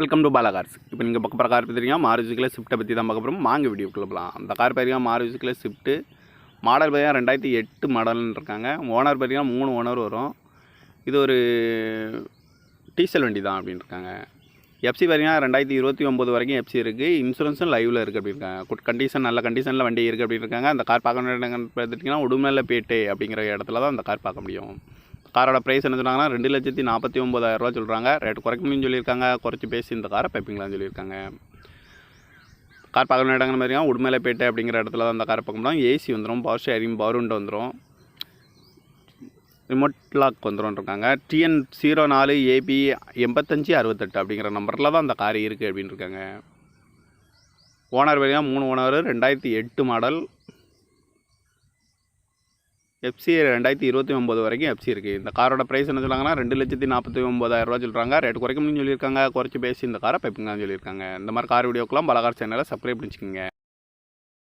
Welcome to Bala cars. இப்போ நீங்கள் பக்க போகிற கார் பார்த்தீங்கன்னா மாருதிக்குள்ள ஸ்விஃப்ட்டை பற்றி தான் பார்க்க போகிறோம். வாங்க வீடியோக்குள்ள போகலாம். அந்த கார் பார்த்தீங்கன்னா மாருதிக்குள்ள ஸ்விஃப்ட்டு மாடல் பார்த்தீங்கன்னா 2008 மாடல்னு இருக்காங்க. ஓனர் பார்த்தீங்கன்னா 3 ஓனர் வரும். இது ஒரு டீசல் வண்டி தான் அப்படின்னு இருக்காங்க. எஃப்சி பார்த்தீங்கன்னா 2029 வரைக்கும் எஃப்சி இருக்குது. இன்சூரன்ஸும் லைவில் இருக்குது அப்படின்னு இருக்காங்க. கண்டிஷன் நல்ல கண்டிஷனில் வண்டி இருக்குது அப்படின்னு இருக்காங்க. அந்த கார் பார்க்க பார்த்துட்டிங்கன்னா உடுமலைப்பேட்டை அப்படிங்கிற இடத்துல தான் அந்த கார் பார்க்க முடியும். காரோட ப்ரைஸ் என்ன சொன்னாங்கன்னா 2,49,000 ரூபா சொல்கிறாங்க. ரேட்டு குறைக்கணும்னு சொல்லியிருக்காங்க. குறைச்சி பேசி இந்த காரை பைப்பிங்களான்னு சொல்லியிருக்காங்க. கார் பார்க்கணும் இடங்கிற மாதிரியா உடுமலைப்பேட்டை அப்படிங்கிற இடத்துல தான் அந்த காரை பார்க்க முடியும். ஏசி வந்துடும், பவர் ஷேரிங், பவர் விண்டோ வந்துடும், ரிமோட் லாக் வந்துடும் இருக்காங்க. TN 04 AB 8568 அப்படிங்கிற நம்பரில் தான் அந்த கார் இருக்குது அப்படின்னு இருக்காங்க. ஓனர் பார்த்தீங்கன்னா 3 ஓனர், 2008 மாடல், எஃப்சி 2029 வரைக்கும் எஃப்சி இருக்குது. இந்த காரோட ப்ரைஸ் என்ன சொல்கிறாங்கன்னா 2,49,000 ரூபா சொல்கிறாங்க. ரேட்டு குறைக்கணும்னு சொல்லியிருக்காங்க. குறைச்சி பேசி இந்த காரை பைப்பிங்கன்னு சொல்லியிருக்காங்க. இந்த மாதிரி கார் வீடியோக்கெல்லாம் பாலா கார் சேனலை சப்ஸ்கிரைப் பண்ணிச்சுக்கோங்க.